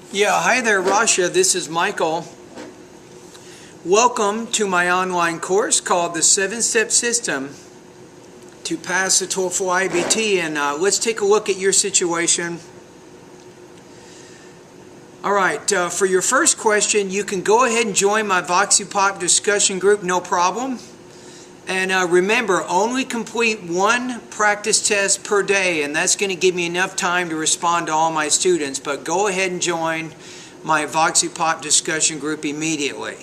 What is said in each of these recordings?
Yeah, hi there, Rasha. This is Michael. Welcome to my online course called the 7-Step System to Pass the TOEFL IBT. And let's take a look at your situation. All right, for your first question, you can go ahead and join my Foxy discussion group, no problem. And remember, only complete one practice test per day, and that's going to give me enough time to respond to all my students. But go ahead and join my Foxy discussion group immediately.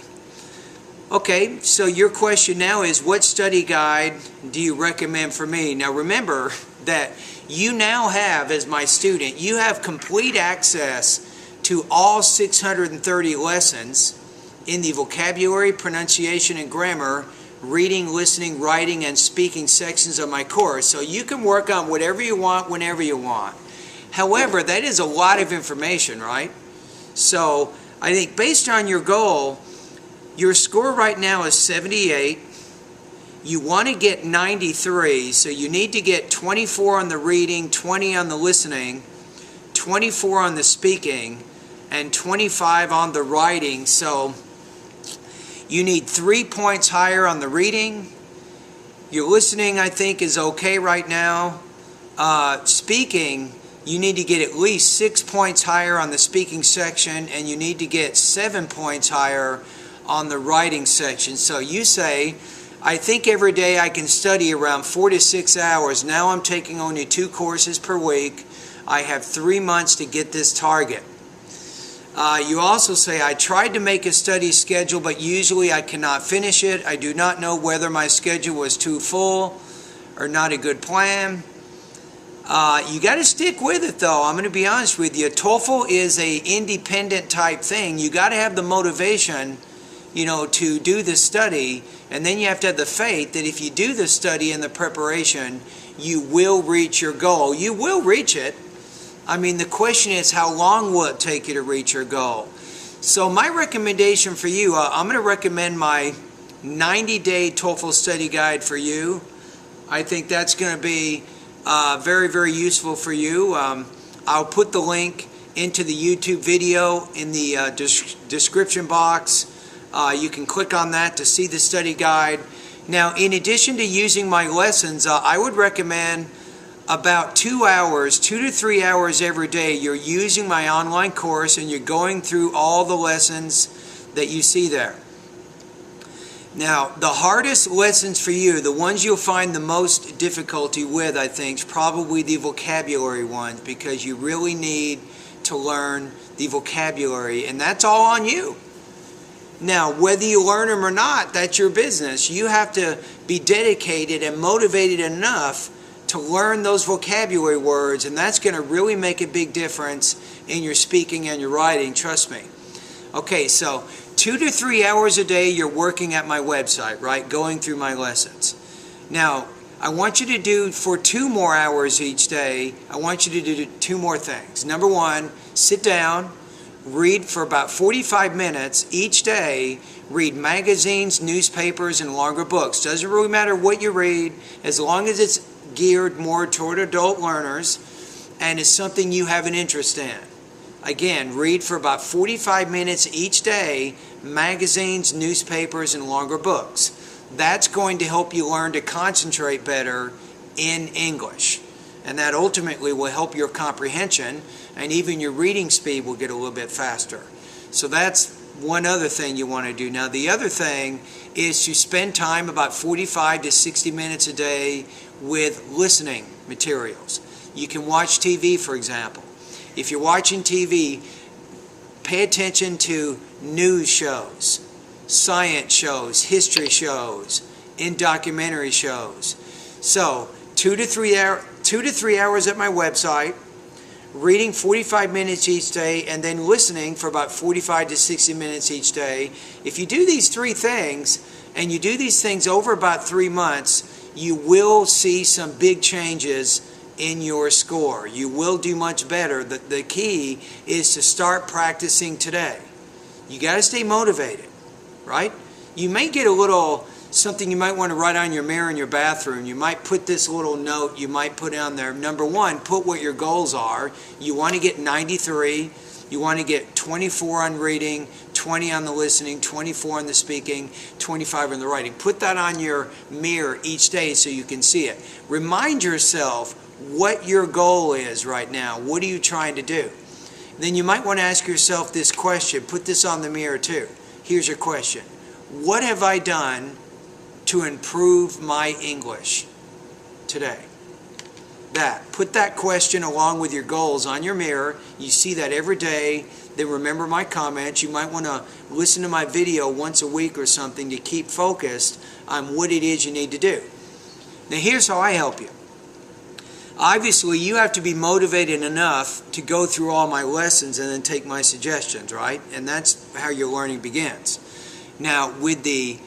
Okay, so your question now is, what study guide do you recommend for me? Now remember that you now have, as my student, you have complete access to all 630 lessons in the vocabulary, pronunciation, and grammar, reading, listening, writing, and speaking sections of my course. So you can work on whatever you want, whenever you want. However, that is a lot of information, right? So I think based on your goal, your score right now is 78. You want to get 93, so you need to get 24 on the reading, 20 on the listening, 24 on the speaking, and 25 on the writing. So you need 3 points higher on the reading. Your listening, I think, is okay right now. Speaking, you need to get at least 6 points higher on the speaking section, and you need to get 7 points higher on the writing section. So you say, I think every day I can study around 4 to 6 hours. Now I'm taking only 2 courses per week. I have 3 months to get this target. You also say, I tried to make a study schedule, but usually I cannot finish it. I do not know whether my schedule was too full or not a good plan. You got to stick with it, though. I'm going to be honest with you. TOEFL is a independent type thing. You got to have the motivation, to do the study, and then you have to have the faith that if you do the study and the preparation, you will reach your goal. You will reach it. I mean, the question is, how long will it take you to reach your goal? So my recommendation for you, I'm going to recommend my 90-day TOEFL study guide for you. I think that's going to be very, very useful for you. I'll put the link into the YouTube video in the description box. You can click on that to see the study guide. Now, in addition to using my lessons, I would recommend about 2 hours, 2 to 3 hours every day, you're using my online course and you're going through all the lessons that you see there. Now, the hardest lessons for you, the ones you'll find the most difficulty with, I think, is probably the vocabulary ones, because you really need to learn the vocabulary, and that's all on you. Now, whether you learn them or not, that's your business. You have to be dedicated and motivated enough to learn those vocabulary words, and that's going to really make a big difference in your speaking and your writing, trust me. Okay, so 2 to 3 hours a day you're working at my website, right, going through my lessons. Now, I want you to do, for 2 more hours each day, I want you to do 2 more things. Number 1, sit down, read for about 45 minutes each day. Read magazines, newspapers, and longer books. Doesn't really matter what you read, as long as it's geared more toward adult learners and is something you have an interest in. Again, read for about 45 minutes each day, magazines, newspapers, and longer books. That's going to help you learn to concentrate better in English. And that ultimately will help your comprehension, and even your reading speed will get a little bit faster. So that's one other thing you want to do. Now, the other thing is to spend time, about 45 to 60 minutes a day, with listening materials. You can watch TV, for example. If you're watching TV, pay attention to news shows, science shows, history shows, and documentary shows. So 2 to 3 hours at my website, reading 45 minutes each day, and then listening for about 45 to 60 minutes each day. If you do these 3 things, and you do these things over about 3 months, you will see some big changes in your score. You will do much better. The key is to start practicing today. You got to stay motivated, right? You may get a little something you might want to write on your mirror in your bathroom. You might put this little note you might put on there. Number 1, put what your goals are. You want to get 93. You want to get 24 on reading, 20 on the listening, 24 on the speaking, 25 on the writing. Put that on your mirror each day so you can see it. Remind yourself what your goal is right now. What are you trying to do? Then you might want to ask yourself this question. Put this on the mirror too. Here's your question. What have I done to improve my English today? Put that question along with your goals on your mirror. You see that every day. Then remember my comments. You might want to listen to my video once a week or something to keep focused on what it is you need to do. Now here's how I help you. Obviously, you have to be motivated enough to go through all my lessons and then take my suggestions, right? And that's how your learning begins. Now, with the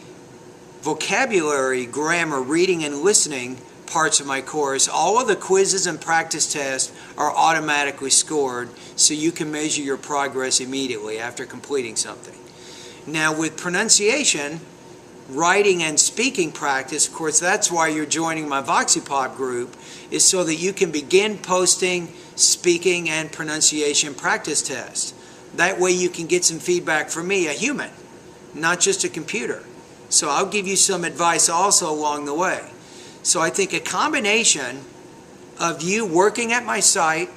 vocabulary, grammar, reading, and listening parts of my course, all of the quizzes and practice tests are automatically scored so you can measure your progress immediately after completing something. Now, with pronunciation, writing, and speaking practice, of course, that's why you're joining my Foxy group, is so that you can begin posting speaking and pronunciation practice tests. That way you can get some feedback from me, a human, not just a computer. So I'll give you some advice also along the way. So I think a combination of you working at my site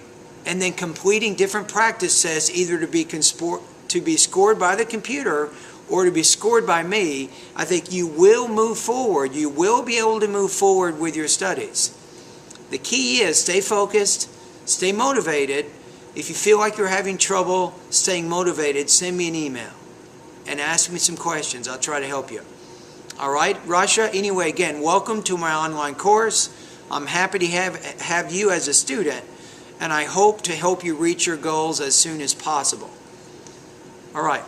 and then completing different practice tests, either to be scored by the computer or to be scored by me, I think you will move forward. You will be able to move forward with your studies. The key is stay focused, stay motivated. If you feel like you're having trouble staying motivated, send me an email and ask me some questions. I'll try to help you. All right, Rasha, anyway, again, welcome to my online course. I'm happy to have you as a student, and I hope to help you reach your goals as soon as possible. All right.